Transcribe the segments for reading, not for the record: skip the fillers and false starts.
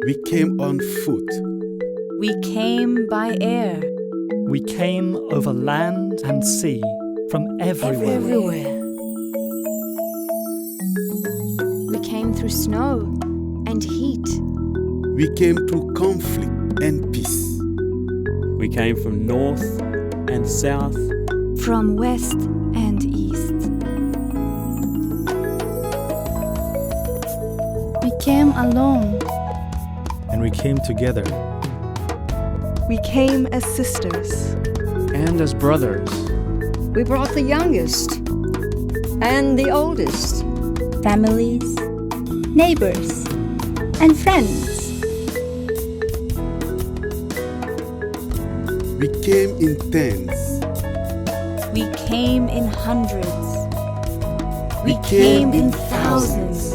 We came on foot. We came by air. We came over land and sea, from everywhere. We came through snow and heat. We came through conflict and peace. We came from north and south, From west and east. We came alone. And we came together. We came as sisters. and as brothers. We brought the youngest and the oldest. Families, neighbors, and friends. We came in tens. We came in hundreds. We came in thousands.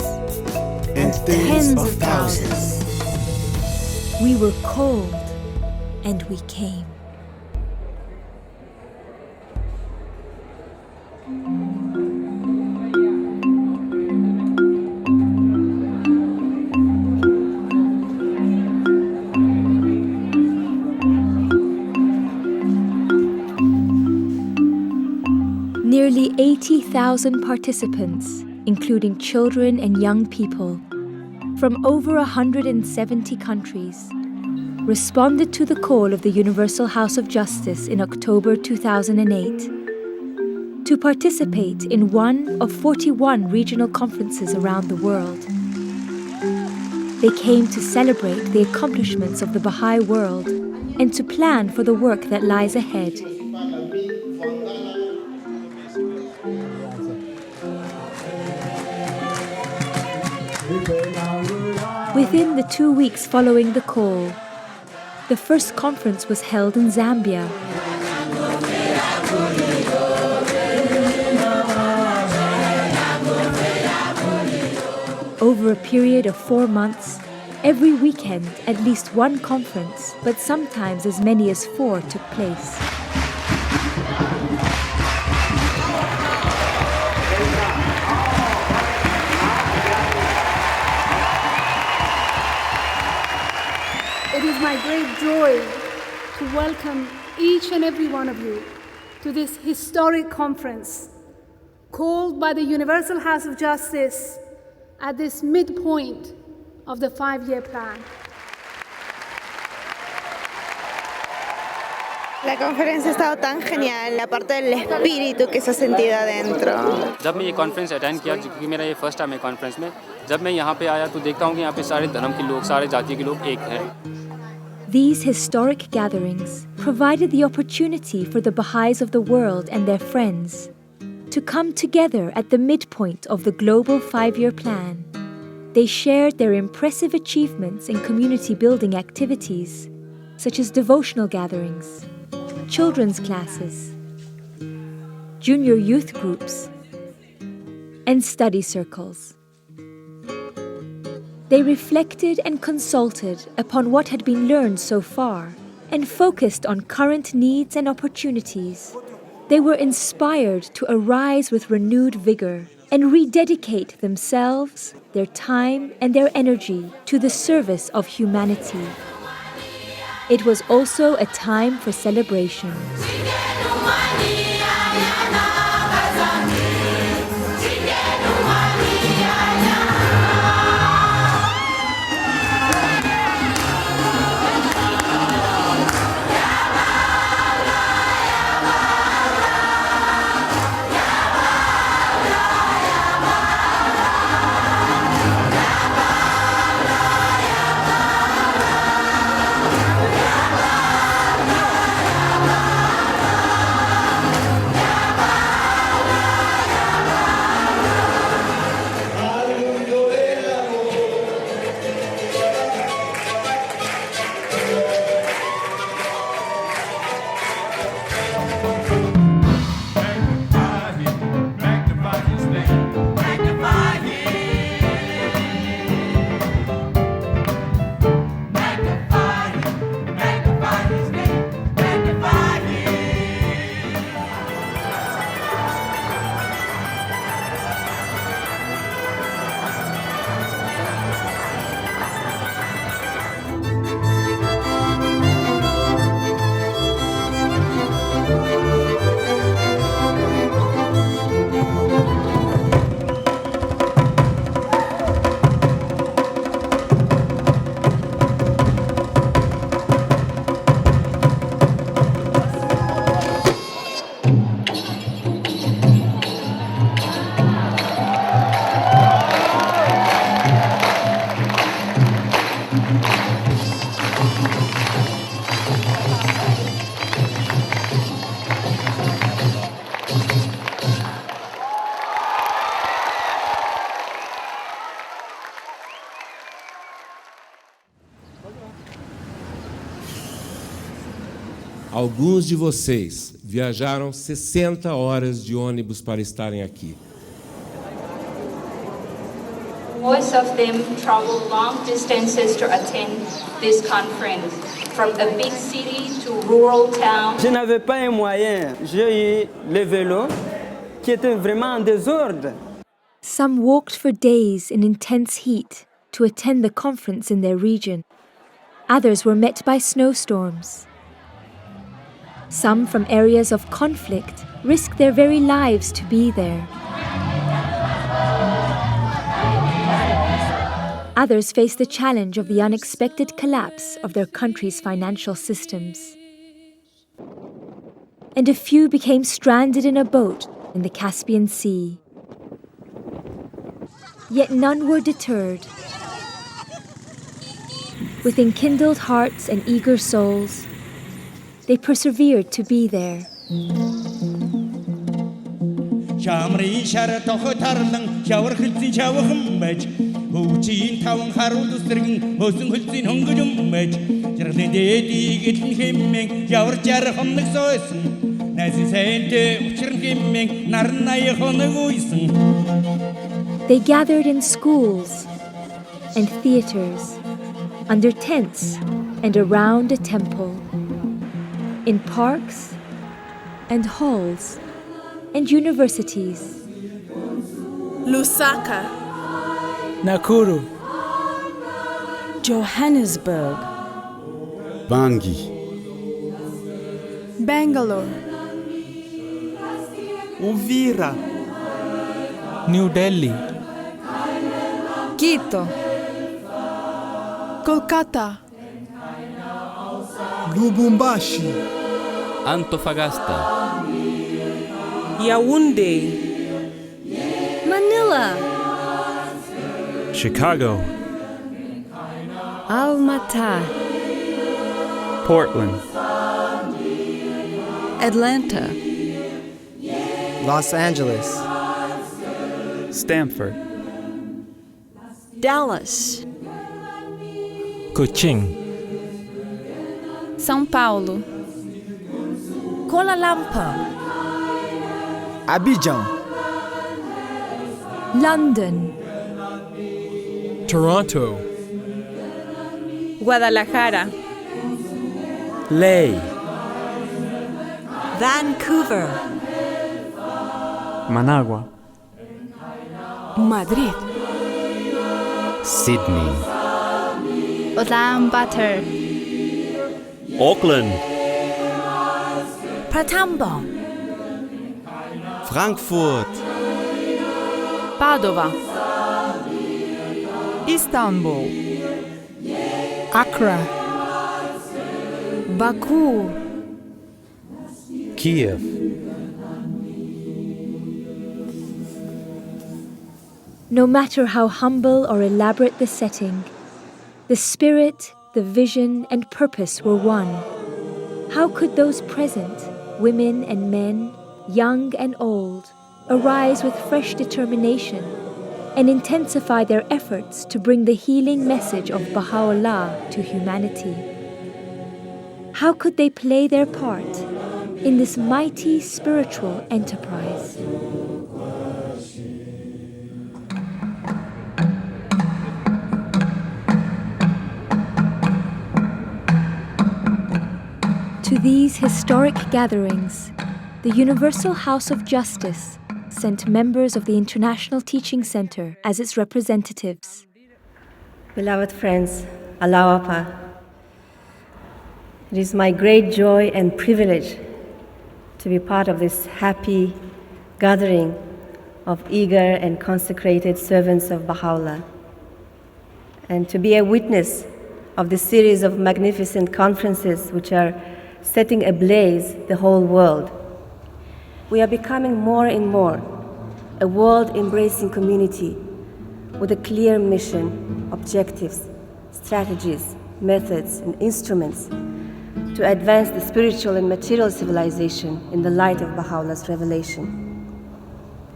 and tens of thousands. We were cold and we came. Nearly 80,000 participants, including children and young people, from over 170 countries, responded to the call of the Universal House of Justice in October 2008 to participate in one of 41 regional conferences around the world. They came to celebrate the accomplishments of the Baha'i world and to plan for the work that lies ahead. Within the 2 weeks following the call, the first conference was held in Zambia. Over a period of 4 months, every weekend at least one conference, but sometimes as many as 4 took place. It is my great joy to welcome each and every one of you to this historic conference called by the Universal House of Justice at this midpoint of the 5-year plan. La conferencia ha estado tan genial, la parte del espíritu que se ha sentido adentro. जब मैं ये conference attend किया क्योंकि मेरा ये first time है conference में जब मैं यहाँ पे आया तो देखता हूँ कि यहाँ पे सारे धर्म के लोग सारे जाति के लोग एक हैं. These historic gatherings provided the opportunity for the Baha'is of the world and their friends to come together at the midpoint of the global 5-year plan. They shared their impressive achievements in community building activities, such as devotional gatherings, children's classes, junior youth groups, and study circles. They reflected and consulted upon what had been learned so far and focused on current needs and opportunities. They were inspired to arise with renewed vigor and rededicate themselves, their time, and their energy to the service of humanity. It was also a time for celebration. Alguns de vocês viajaram 60 horas de ônibus para estarem aqui. Most of them travel long distances to attend this conference, from a big city to rural town. Je n'avais pas un moyen. J'ai eu le vélo qui était vraiment en désordre. Some walked for days in intense heat to attend the conference in their region. Others were met by snowstorms. Some from areas of conflict risked their very lives to be there. Others faced the challenge of the unexpected collapse of their country's financial systems. And a few became stranded in a boat in the Caspian Sea. Yet none were deterred. With enkindled hearts and eager souls, they persevered to be there. They gathered in schools and theaters, under tents and around a temple, in parks and halls and universities. Lusaka, Nakuru, Johannesburg, Bangui, Bangalore, Uvira, New Delhi, Quito, Kolkata, Lubumbashi, Antofagasta, Yaoundé, Manila, Chicago, Almaty, Portland, Atlanta, Los Angeles, Stanford, Dallas, Kuching, São Paulo, Kuala Lumpur, Abidjan, London, Toronto, Guadalajara, Leh, Vancouver, Managua, Madrid, Sydney, Ulaanbaatar, Auckland, Pratambong, Frankfurt, Padova, Istanbul, Accra, Baku, Kiev. No matter how humble or elaborate the setting, the spirit, the vision, and purpose were one. How could those present, women and men, young and old, arise with fresh determination and intensify their efforts to bring the healing message of Baha'u'llah to humanity? How could they play their part in this mighty spiritual enterprise? To these historic gatherings, the Universal House of Justice sent members of the International Teaching Center as its representatives. Beloved friends, Alawapa, it is my great joy and privilege to be part of this happy gathering of eager and consecrated servants of Baha'u'llah, and to be a witness of the series of magnificent conferences which are setting ablaze the whole world. We are becoming more and more a world-embracing community with a clear mission, objectives, strategies, methods, and instruments to advance the spiritual and material civilization in the light of Baha'u'llah's revelation.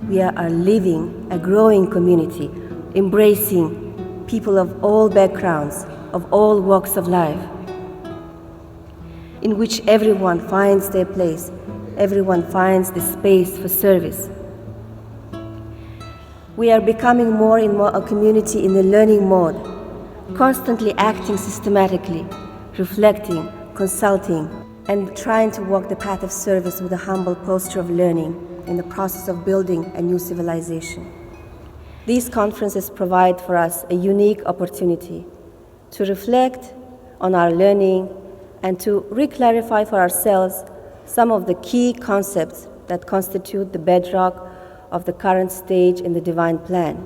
We are living a growing community, embracing people of all backgrounds, of all walks of life. in which everyone finds their place, everyone finds the space for service. We are becoming more and more a community in the learning mode, constantly acting systematically, reflecting, consulting, and trying to walk the path of service with a humble posture of learning in the process of building a new civilization. These conferences provide for us a unique opportunity to reflect on our learning and to re-clarify for ourselves some of the key concepts that constitute the bedrock of the current stage in the divine plan.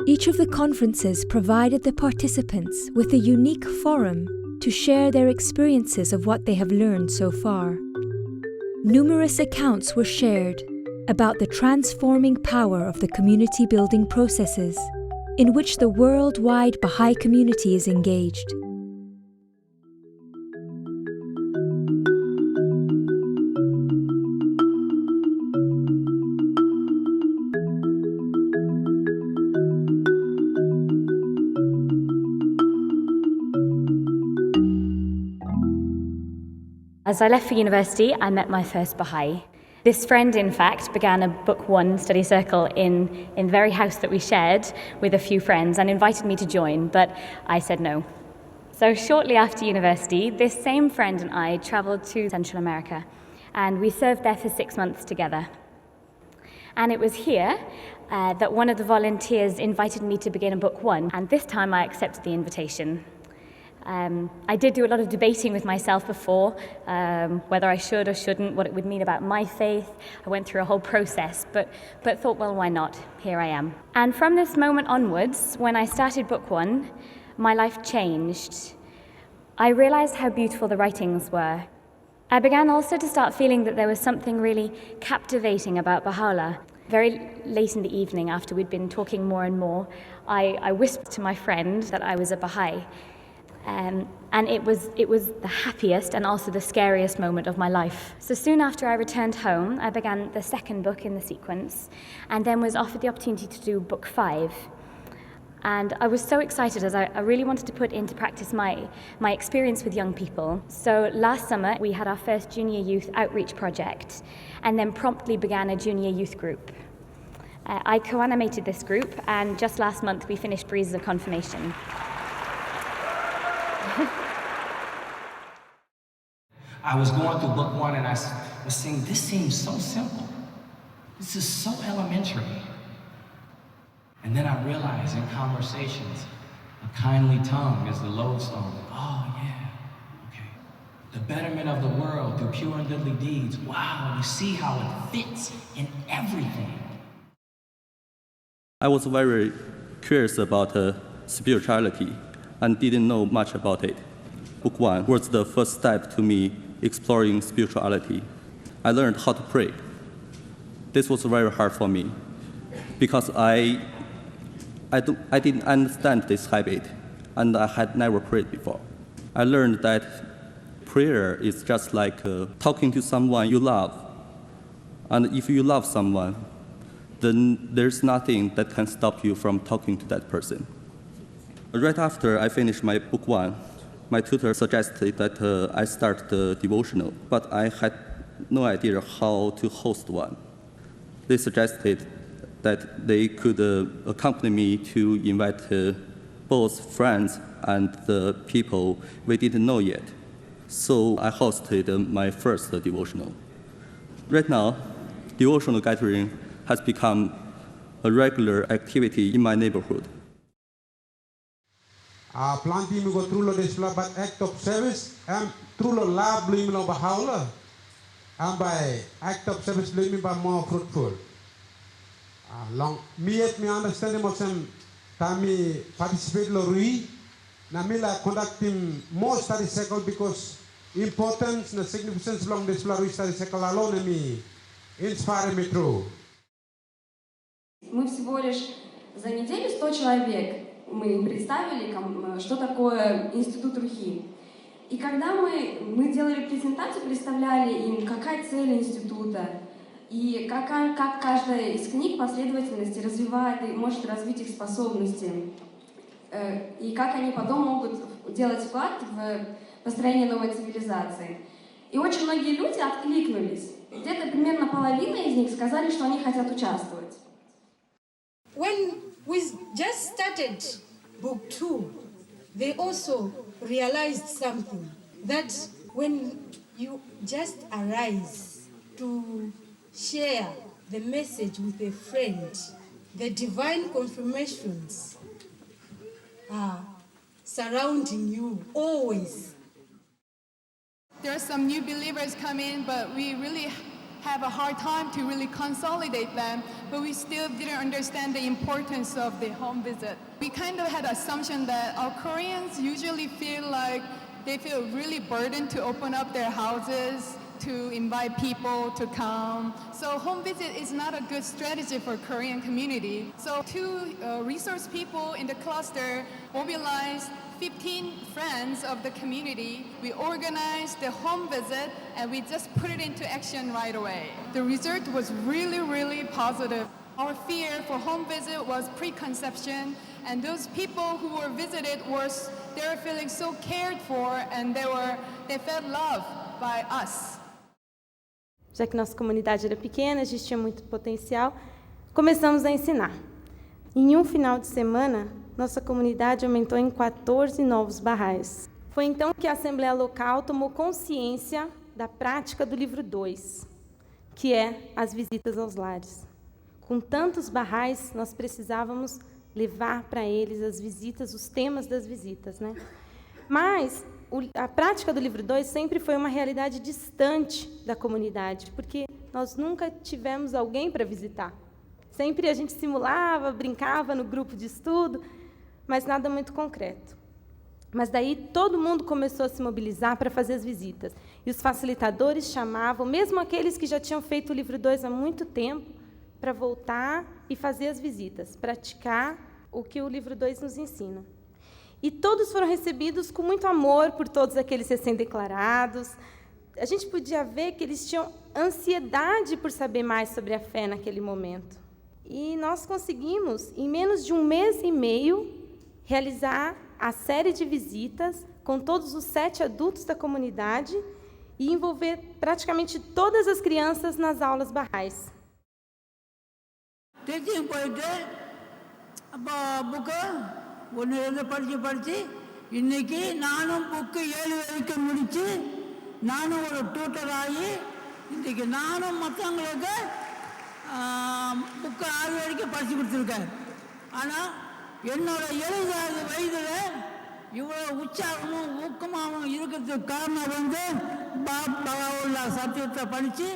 Each of the conferences provided the participants with a unique forum to share their experiences of what they have learned so far. Numerous accounts were shared about the transforming power of the community building processes in which the worldwide Baha'i community is engaged. As I left for university, I met my first Baha'i. This friend, in fact, began a Book One study circle in the very house that we shared with a few friends and invited me to join, but I said no. So shortly after university, this same friend and I traveled to Central America, and we served there for 6 months together. And it was here that one of the volunteers invited me to begin a Book One, and this time I accepted the invitation. I did do a lot of debating with myself before, whether I should or shouldn't, what it would mean about my faith. I went through a whole process, but thought, well, why not? Here I am. And from this moment onwards, when I started Book One, my life changed. I realized how beautiful the writings were. I began also to start feeling that there was something really captivating about Baha'u'llah. Very late in the evening, after we'd been talking more and more, I whispered to my friend that I was a Baha'i. And it was the happiest and also the scariest moment of my life. So soon after I returned home, I began the second book in the sequence, and then was offered the opportunity to do Book 5. And I was so excited, as I really wanted to put into practice my experience with young people. So last summer, we had our first junior youth outreach project, and then promptly began a junior youth group. I co-animated this group, and just last month we finished Breezes of Confirmation. I was going through Book One and I was saying, this seems so simple. This is so elementary. And then I realized in conversations, a kindly tongue is the lodestone. Oh yeah, okay. The betterment of the world through pure and goodly deeds. Wow, you see how it fits in everything. I was very curious about spirituality and didn't know much about it. Book One was the first step to me exploring spirituality. I learned how to pray. This was very hard for me because I didn't understand this habit, and I had never prayed before. I learned that prayer is just like talking to someone you love. And if you love someone, then there's nothing that can stop you from talking to that person. Right after I finished my Book One, my tutor suggested that I start the devotional, but I had no idea how to host one. They suggested that they could accompany me to invite both friends and the people we didn't know yet. So I hosted my first devotional. Right now, devotional gathering has become a regular activity in my neighborhood. Planting me go through the display act of service and through the lab blooming of Baha'u'llah, and by act of service blooming by more fruitful. Long me at me understanding of some time participate lorry, na me la conducting more study cycle because importance and significance long display study cycle alone me inspire me through. Мы всего лишь за неделю 100 человек. Мы представили, что такое институт Рухи. И когда мы делали презентацию, представляли им, какая цель института, и как каждая из книг последовательности развивает и может развить их способности, и как они потом могут делать вклад в построение новой цивилизации. И очень многие люди откликнулись. Где-то примерно половина из них сказали, что они хотят участвовать. When we just started book 2, they also realized something, that when you just arise to share the message with a friend, the divine confirmations are surrounding you always. There are some new believers come in, but we really have a hard time to really consolidate them, but we still didn't understand the importance of the home visit. We kind of had an assumption that our Koreans usually feel like they feel really burdened to open up their houses, to invite people to come. So home visit is not a good strategy for Korean community. So two resource people in the cluster mobilized 15 friends of the community. We organized the home visit and we just put it into action right away. The result was really, really positive. Our fear for home visit was preconception, and those people who were visited they were feeling so cared for, and they felt loved by us. Já que nossa comunidade era pequena, a gente tinha muito potencial, começamos a ensinar. Em um final de semana, nossa comunidade aumentou em 14 novos Bahá'ís. Foi então que a Assembleia Local tomou consciência da prática do livro 2, que é as visitas aos lares. Com tantos Bahá'ís, nós precisávamos levar para eles as visitas, os temas das visitas, né? Mas a prática do livro 2 sempre foi uma realidade distante da comunidade, porque nós nunca tivemos alguém para visitar. Sempre a gente simulava, brincava no grupo de estudo, mas nada muito concreto. Mas daí todo mundo começou a se mobilizar para fazer as visitas. E os facilitadores chamavam, mesmo aqueles que já tinham feito o livro 2 há muito tempo, para voltar e fazer as visitas, praticar o que o livro 2 nos ensina. E todos foram recebidos com muito amor por todos aqueles recém-declarados. A gente podia ver que eles tinham ansiedade por saber mais sobre a fé naquele momento. E nós conseguimos, em menos de um mês e meio, realizar a série de visitas com todos os 7 adultos da comunidade e envolver praticamente todas as crianças nas aulas Bahá'ís. படிச்சு இன்னைக்கு நானும் book 7 வரைக்கும் முடிச்சு நானும் ஒரு tutor ஆகி இன்னைக்கு நானும் மற்றவங்களுக்கு புக்கு 6 வரைக்கும் படிச்சு கொடுத்துருக்கேன். ஆனால் என்னோட 70வது வயதில் இவ்வளோ உற்சாகமும் ஊக்கமாகவும் இருக்கிறதுக்கு காரணம் வந்து பகாவுல்லா சத்தியத்தை படித்து.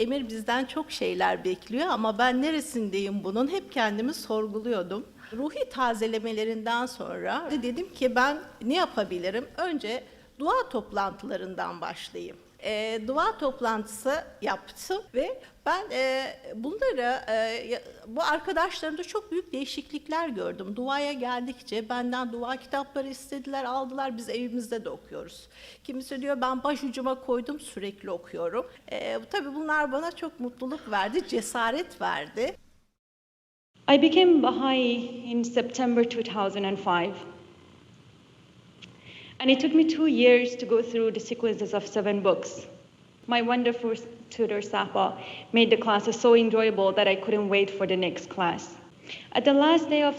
Emir bizden çok şeyler bekliyor ama ben neresindeyim bunun hep kendimi sorguluyordum. Ruhi tazelemelerinden sonra dedim ki ben ne yapabilirim? Önce dua toplantılarından başlayayım. Dua toplantısı yaptım ve ben bunları bu arkadaşlarımda çok büyük değişiklikler gördüm. Duaya geldikçe benden dua kitapları istediler, aldılar. Biz evimizde de okuyoruz. Kimisi diyor ben başucuma koydum, sürekli okuyorum. Tabii bunlar bana çok mutluluk verdi, cesaret verdi. I became Baha'i in September 2005. And it took me 2 years to go through the sequences of 7 books. My wonderful tutor, Sapa, made the classes so enjoyable that I couldn't wait for the next class. At the last day of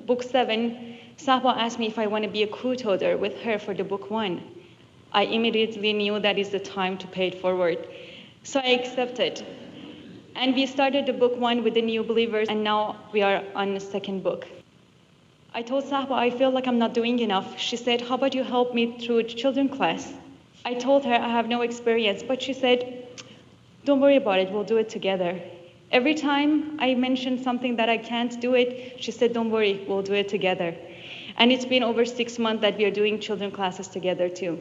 book 7, Sapa asked me if I want to be a co-tutor with her for the book 1. I immediately knew that is the time to pay it forward. So I accepted. And we started the book 1 with the new believers, and now we are on the second book. I told Sapa, I feel like I'm not doing enough. She said, how about you help me through children's class? I told her I have no experience, but she said, don't worry about it, we'll do it together. Every time I mentioned something that I can't do it, she said, don't worry, we'll do it together. And it's been over 6 months that we are doing children's classes together too.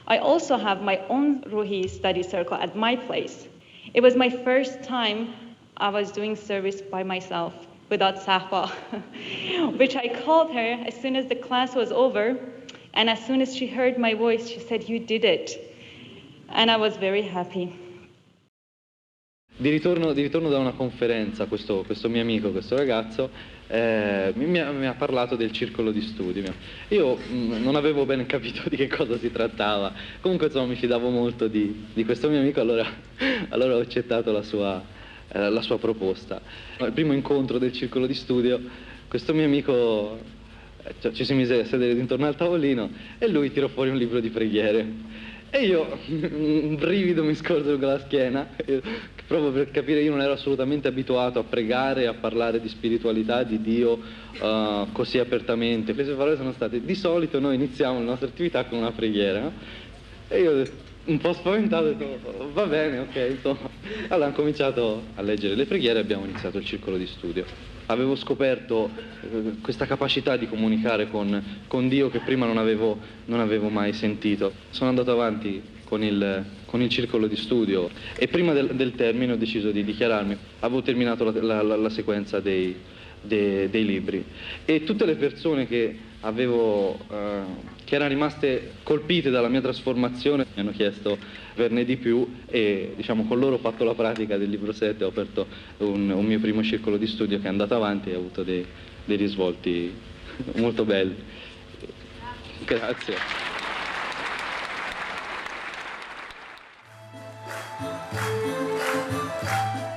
I also have my own Ruhi study circle at my place. It was my first time I was doing service by myself without Sapa, which I called her as soon as the class was over, and as soon as she heard my voice, she said, you did it. And I was very happy. Di ritorno da una conferenza, questo mio amico, questo ragazzo, mi ha parlato del circolo di studio. Io non avevo ben capito di che cosa si trattava, comunque insomma mi fidavo molto di questo mio amico, allora ho accettato la sua proposta. Al primo incontro del circolo di studio, questo mio amico ci si mise a sedere intorno al tavolino e lui tirò fuori un libro di preghiere. E io, un brivido mi scorse lungo la schiena, proprio per capire, io non ero assolutamente abituato a pregare, a parlare di spiritualità, di Dio, così apertamente. Le sue parole sono state: di solito noi iniziamo la nostra attività con una preghiera, no? E io, un po' spaventato, ho detto: va bene, ok, insomma. Allora ho cominciato a leggere le preghiere e abbiamo iniziato il circolo di studio. Avevo scoperto questa capacità di comunicare con Dio che prima non avevo mai sentito. Sono andato avanti con il circolo di studio e prima del termine ho deciso di dichiararmi. Avevo terminato la sequenza dei libri e tutte le persone che erano rimaste colpite dalla mia trasformazione mi hanno chiesto averne di più e con loro ho fatto la pratica del libro 7, ho aperto un mio primo circolo di studio che è andato avanti e ha avuto dei risvolti molto belli. Grazie.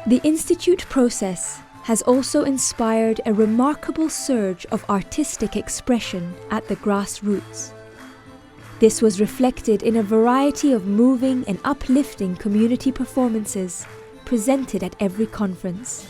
The Institute process has also inspired a remarkable surge of artistic expression at the grassroots. This was reflected in a variety of moving and uplifting community performances presented at every conference.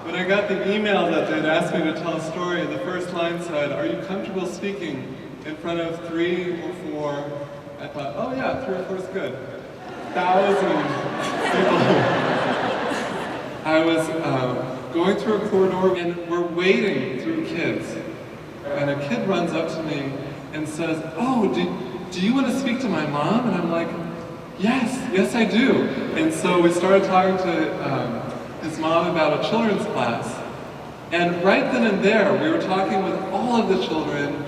When I got the email that they'd asked me to tell a story, the first line said, "Are you comfortable speaking in front of 3 or 4? I thought, oh yeah, 3 or 4 is good. 1,000 people. I was going through a corridor and we're wading through kids. And a kid runs up to me and says, "Oh, do you want to speak to my mom?" And I'm like, yes I do. And so we started talking to his mom about a children's class. And right then and there, we were talking with all of the children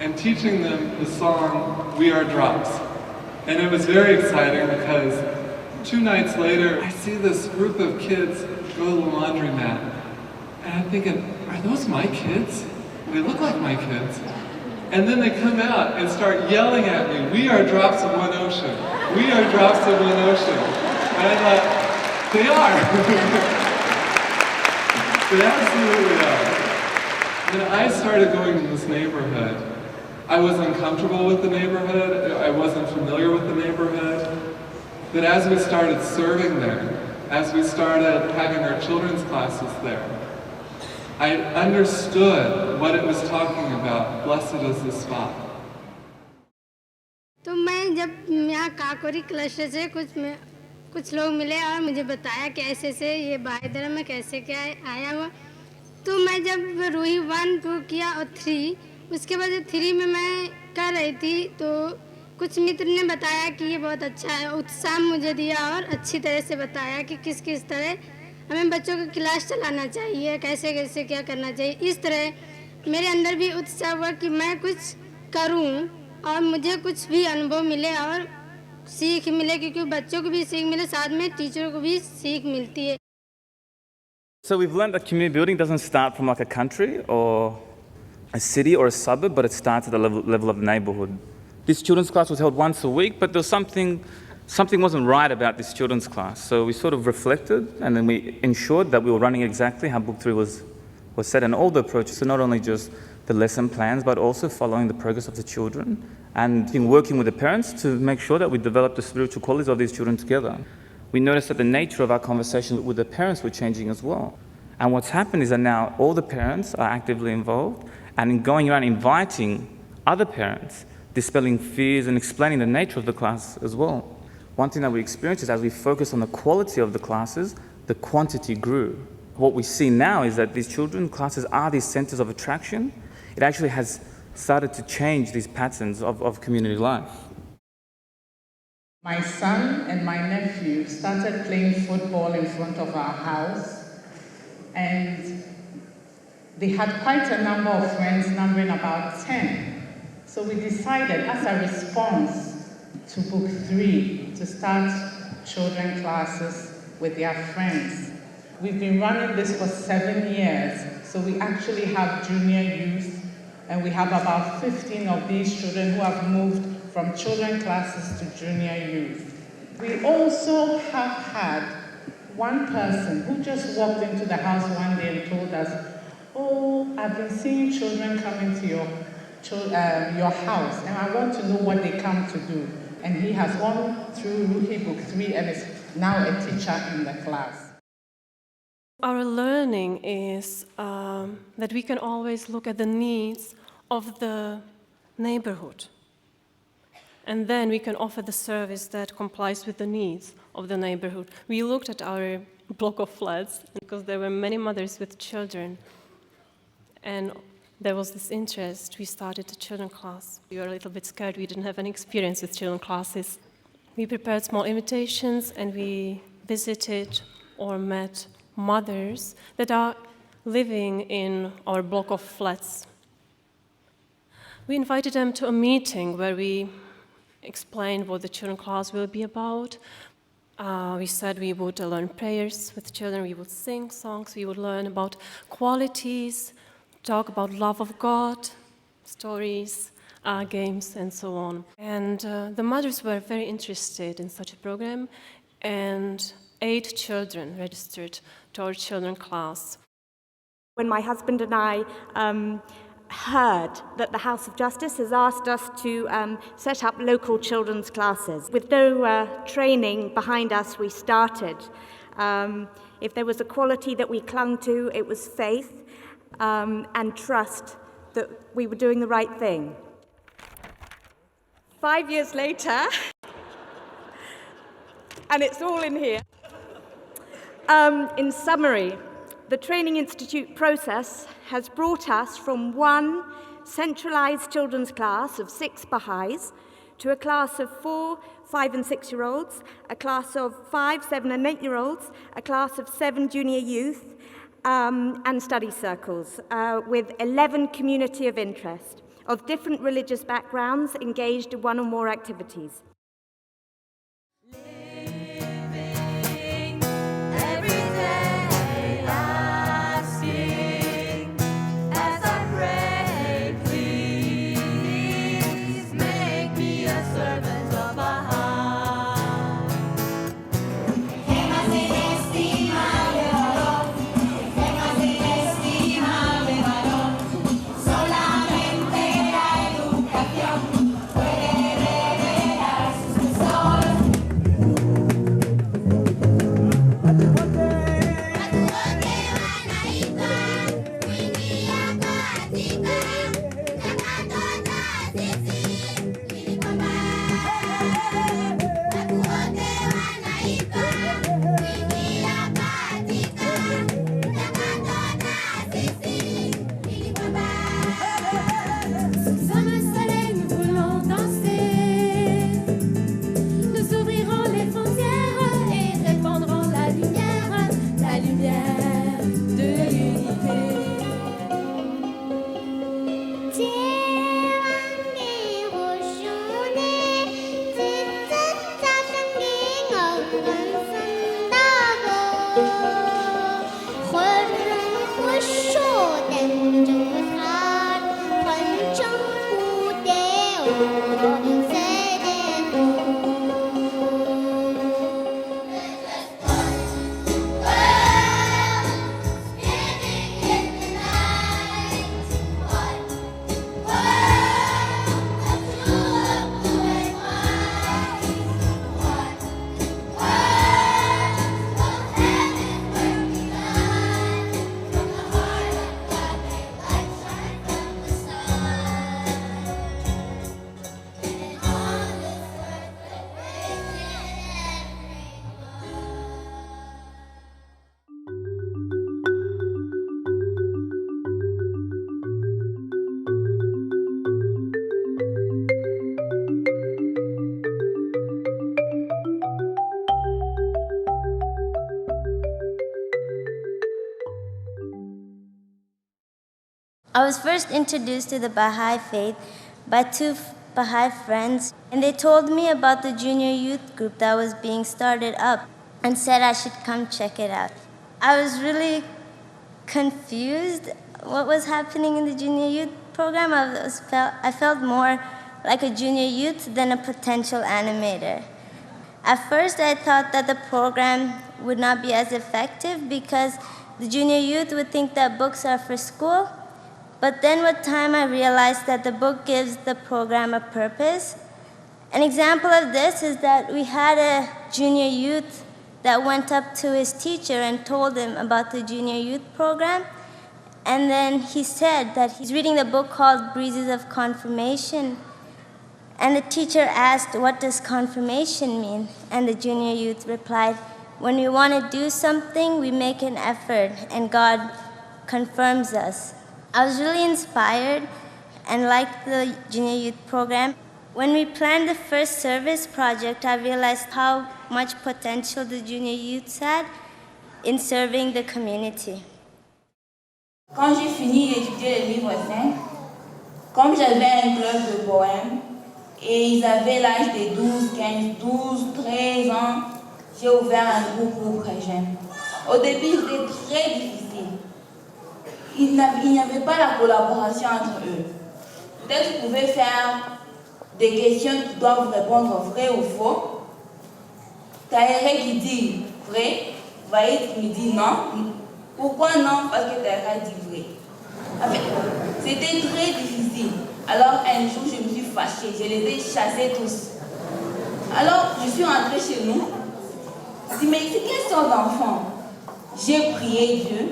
and teaching them the song, "We Are Drops." And it was very exciting because 2 nights later, I see this group of kids go to the laundromat. And I'm thinking, are those my kids? They look like my kids. And then they come out and start yelling at me, "We are drops of one ocean. We are drops of one ocean." And I thought, they are. They absolutely are. And I started going to this neighborhood. I was uncomfortable with the neighborhood. I wasn't familiar with the neighborhood. But as we started serving there, as we started having our children's classes there, I understood what it was talking about. Blessed is the spot. तो मैं जब यहाँ Kakori cluster से कुछ लोग मिले और मुझे बताया कि ऐसे से ये बाह्य धर्म में कैसे क्या आया हुआ, तो मैं जब रूही 1 2 किया और 3, उसके बाद 3 में मैं कर रही थी तो कुछ मित्र ने बताया कि ये बहुत अच्छा है, उत्साह मुझे दिया और अच्छी तरह से बताया कि किस किस तरह हमें बच्चों को क्लास चलाना चाहिए, कैसे कैसे क्या करना चाहिए। इस तरह मेरे अंदर भी उत्साह हुआ कि मैं कुछ करूं और मुझे कुछ भी अनुभव मिले और सीख मिले, क्योंकि बच्चों को भी सीख मिले, साथ में टीचरों को भी सीख मिलती है। So we've learned that community building doesn't start from like a country or a city or a suburb, but it starts at the level of the neighborhood. This children's class was held once a week, but there was something wasn't right about this children's class. So we sort of reflected, and then we ensured that we were running exactly how Book 3 was set. And all the approaches, so not only just the lesson plans, but also following the progress of the children and working with the parents to make sure that we develop the spiritual qualities of these children together. We noticed that the nature of our conversation with the parents were changing as well. And what's happened is that now all the parents are actively involved, and in going around inviting other parents, dispelling fears and explaining the nature of the class as well. One thing that we experienced is as we focus on the quality of the classes, the quantity grew. What we see now is that these children's classes are these centers of attraction. It actually has started to change these patterns of community life. My son and my nephew started playing football in front of our house, and they had quite a number of friends, numbering about 10. So we decided, as a response to Book 3, to start children classes with their friends. We've been running this for 7 years, so we actually have junior youth, and we have about 15 of these children who have moved from children classes to junior youth. We also have had one person who just walked into the house one day and told us, "Oh, I've been seeing children come into your house, and I want to know what they come to do." And he has gone through Ruhi Book 3 and is now a teacher in the class. Our learning is that we can always look at the needs of the neighborhood. And then we can offer the service that complies with the needs of the neighborhood. We looked at our block of flats because there were many mothers with children. And there was this interest. We started a children class. We were a little bit scared. We didn't have any experience with children classes. We prepared small invitations, and we visited or met mothers that are living in our block of flats. We invited them to a meeting where we explained what the children class will be about. We said we would learn prayers with children, we would sing songs, we would learn about qualities, talk about love of God, stories, games, and so on. And the mothers were very interested in such a program, and 8 children registered to our children class. When my husband and I heard that the House of Justice has asked us to set up local children's classes. With no training behind us, we started. If there was a quality that we clung to, it was faith and trust that we were doing the right thing. 5 years later, and it's all in here. In summary, the Training Institute process has brought us from one centralized children's class of 6 Bahá'ís to a class of 4, 5 and 6-year-olds, a class of 5, 7 and 8-year-olds, a class of 7 junior youth, and study circles with 11 community of interest of different religious backgrounds engaged in one or more activities. I was first introduced to the Baha'i faith by two Baha'i friends, and they told me about the junior youth group that was being started up and said I should come check it out. I was really confused what was happening in the junior youth program. I felt more like a junior youth than a potential animator. At first, I thought that the program would not be as effective because the junior youth would think that books are for school. But then with time, I realized that the book gives the program a purpose. An example of this is that we had a junior youth that went up to his teacher and told him about the junior youth program. And then he said that he's reading the book called Breezes of Confirmation. And the teacher asked, "What does confirmation mean?" And the junior youth replied, "When we want to do something, we make an effort, and God confirms us." I was really inspired and liked the junior youth program. When we planned the first service project, I realized how much potential the junior youths had in serving the community. Quand j'ai fini d'étudier le livre saint, comme j'avais un club de poèmes et ils avaient l'âge de 12, 13 ans, j'ai ouvert un groupe pour très jeunes. Au début, c'était très difficile. Il n'y avait pas la collaboration entre eux. Peut-être qu'ils pouvaient faire des questions qui doivent répondre vrai ou faux. Taïré qui dit vrai, Vaïd qui me dit non. Pourquoi non? Parce que Taïré dit vrai. En fait, c'était très difficile. Alors un jour, je me suis fâchée. Je les ai chassés tous. Alors, je suis rentrée chez nous. Je me suis dit, mais c'est quelle sorte d'enfant? J'ai prié Dieu.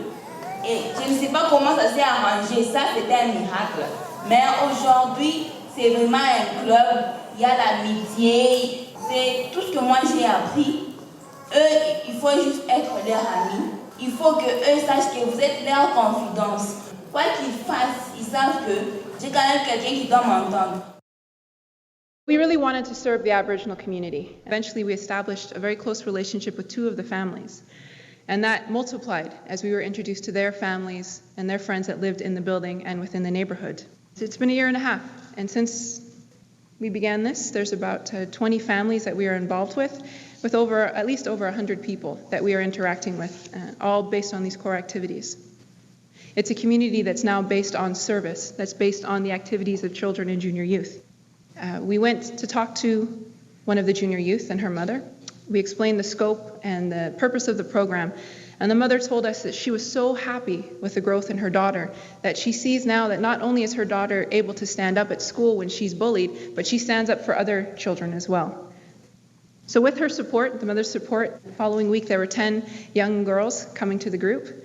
Et je ne sais pas comment ça s'est arrangé, ça c'était un miracle. Mais aujourd'hui, c'est vraiment un club, il y a l'amitié, c'est tout ce que moi j'ai appris. Eux, il faut juste être leur ami. Il faut qu'eux sachent que vous êtes leur confidence. Quoi qu'ils fassent, ils savent que j'ai quand même quelqu'un qui doit m'entendre. We really wanted to serve the Aboriginal community. Eventually, we established a very close relationship with two of the families. And that multiplied as we were introduced to their families and their friends that lived in the building and within the neighborhood. It's been a year and a half, and since we began this, there's about 20 families that we are involved with at least over 100 people that we are interacting with, all based on these core activities. It's a community that's now based on service, that's based on the activities of children and junior youth. We went to talk to one of the junior youth and her mother. We explained the scope and the purpose of the program, and the mother told us that she was so happy with the growth in her daughter that she sees now that not only is her daughter able to stand up at school when she's bullied, but she stands up for other children as well. So with her support, the mother's support, the following week there were 10 young girls coming to the group.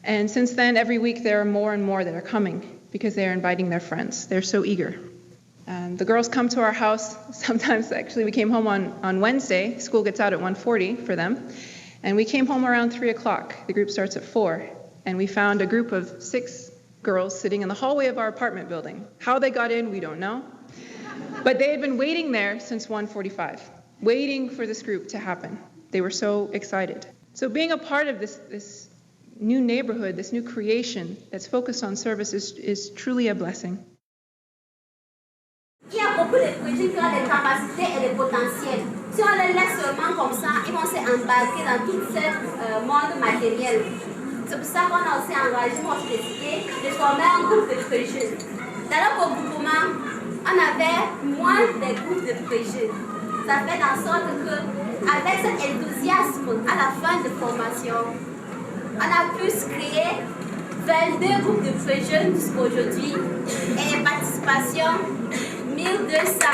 And since then, every week there are more and more that are coming because they are inviting their friends. They're so eager. The girls come to our house. Sometimes, actually, we came home on Wednesday. School gets out at 1:40 for them. And we came home around 3 o'clock. The group starts at 4. And we found a group of 6 girls sitting in the hallway of our apartment building. How they got in, we don't know. But they had been waiting there since 1:45, waiting for this group to happen. They were so excited. So being a part of this new neighborhood, this new creation that's focused on service is truly a blessing. Il y a beaucoup de petits qui ont des capacités et des potentiels. Si on les laisse seulement comme ça, ils vont s'embarquer dans tout ce monde matériel. C'est pour ça qu'on a aussi engagé, on a décidé de former un groupe de jeunes. Dans le regroupement, on on avait moins de groupes de préjugés. Ça fait en sorte que, avec cet enthousiasme à la fin de formation, on a pu créer 22 groupes de préjeunes jusqu'à aujourd'hui et les participations 1200.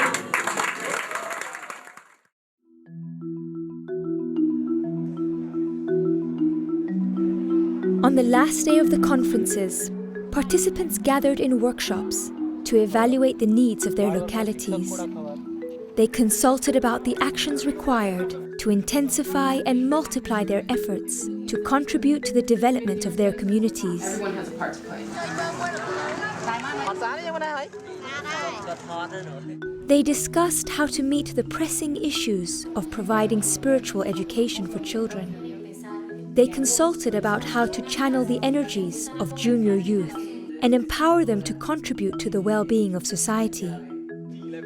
On the last day of the conferences, participants gathered in workshops to evaluate the needs of their localities. They consulted about the actions required to intensify and multiply their efforts to contribute to the development of their communities. Everyone has a part to play. They discussed how to meet the pressing issues of providing spiritual education for children. They consulted about how to channel the energies of junior youth and empower them to contribute to the well-being of society.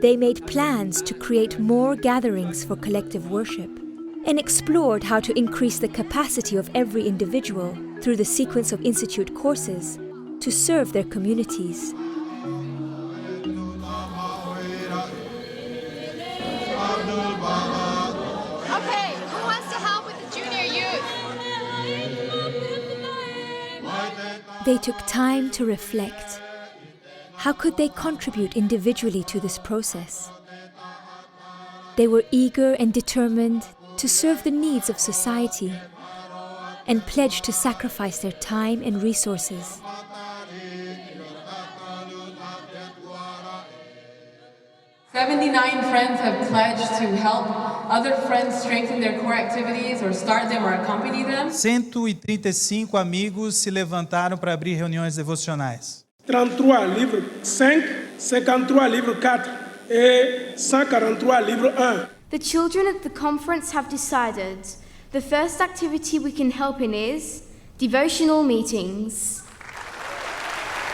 They made plans to create more gatherings for collective worship and explored how to increase the capacity of every individual through the sequence of institute courses to serve their communities. Okay, who wants to help with the junior youth? They took time to reflect. How could they contribute individually to this process? They were eager and determined to serve the needs of society and pledged to sacrifice their time and resources. Friends have pledged to help other friends strengthen their core activities or start them or accompany them. 135 amigos se levantaram para abrir reuniões devocionais. 33 livre 5, 53 livre 4 et 143 livre 1. The children at the conference have decided the first activity we can help in is devotional meetings.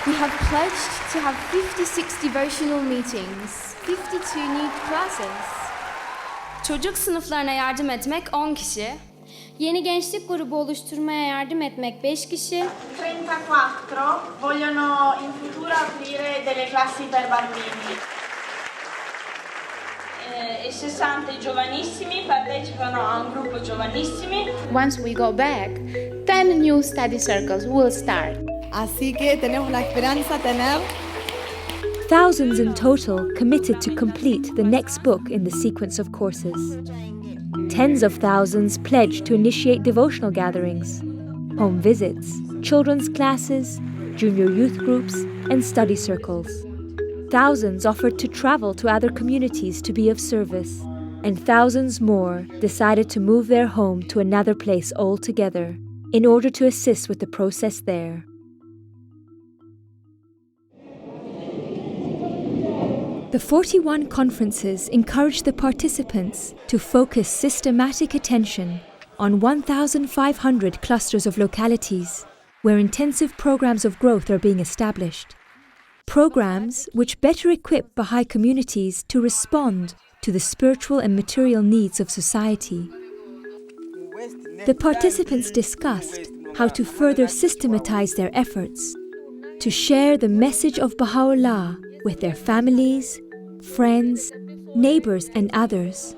We have pledged to have 56 devotional meetings, 52 need classes. Çocuk sınıflarına yardım etmek 10 kişi. Yeni gençlik grubu oluşturmaya yardım etmek 5 kişi. 34 vogliono in futuro aprire delle classi per bambini. E 60 giovanissimi partecipano a un gruppo giovanissimi. Once we go back, 10 new study circles will start. Así que tenemos la esperanza de tener Thousands in total committed to complete the next book in the sequence of courses. Tens of thousands pledged to initiate devotional gatherings, home visits, children's classes, junior youth groups, and study circles. Thousands offered to travel to other communities to be of service, and thousands more decided to move their home to another place altogether in order to assist with the process there. The 41 conferences encouraged the participants to focus systematic attention on 1,500 clusters of localities where intensive programs of growth are being established. Programs which better equip Baha'i communities to respond to the spiritual and material needs of society. The participants discussed how to further systematize their efforts to share the message of Baha'u'llah with their families, friends, neighbors, and others,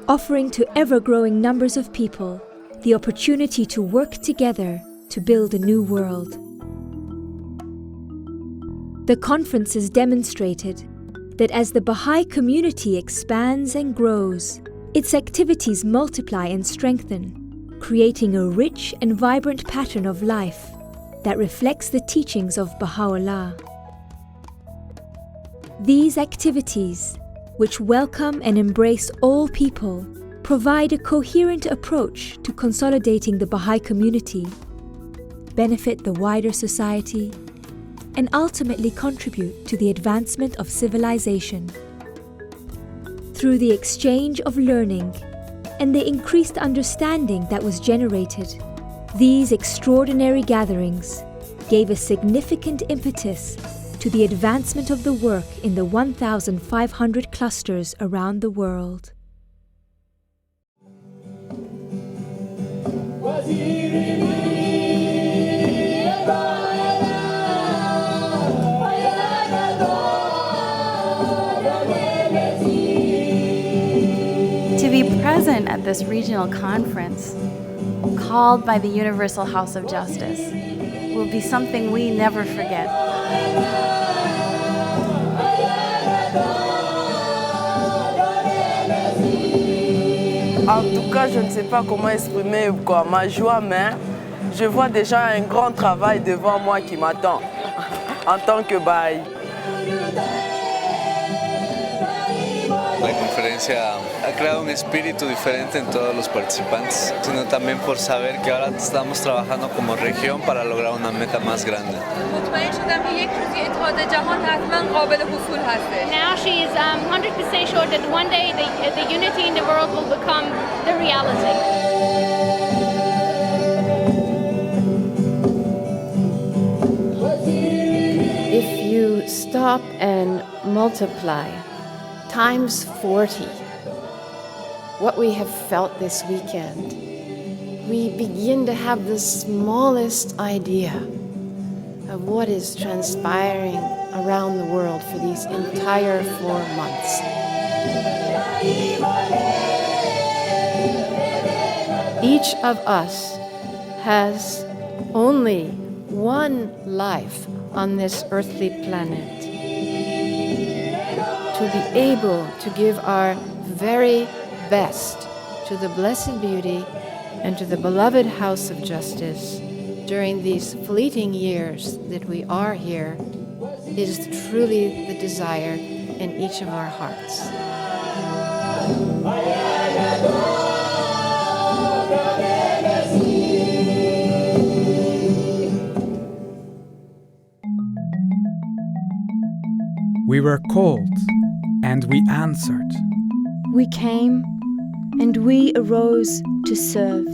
offering to ever-growing numbers of people the opportunity to work together to build a new world. The conferences demonstrated that as the Baha'i community expands and grows, its activities multiply and strengthen, creating a rich and vibrant pattern of life that reflects the teachings of Baha'u'llah. These activities, which welcome and embrace all people, provide a coherent approach to consolidating the Baha'i community, benefit the wider society, and ultimately contribute to the advancement of civilization. Through the exchange of learning and the increased understanding that was generated, these extraordinary gatherings gave a significant impetus to the advancement of the work in the 1,500 clusters around the world. be present at this regional conference, called by the Universal House of Justice, will be something we never forget. En tout cas, je ne sais pas comment exprimer ma joie, mais je vois déjà un grand travail devant moi qui m'attend en tant que Bahá'í. La conferencia ha creado un espíritu diferente en todos los participantes, sino también por saber que ahora estamos trabajando como región para lograr una meta más grande. Now she is 100% sure that one day the unity in the world will become the reality. If you stop and multiply times 40 what we have felt this weekend, we begin to have the smallest idea of what is transpiring around the world for these entire 4 months. Each of us has only one life on this earthly planet. To be able to give our very best to the Blessed Beauty and to the beloved House of Justice during these fleeting years that we are here is truly the desire in each of our hearts. We were called, and we answered. We came, and we arose to serve.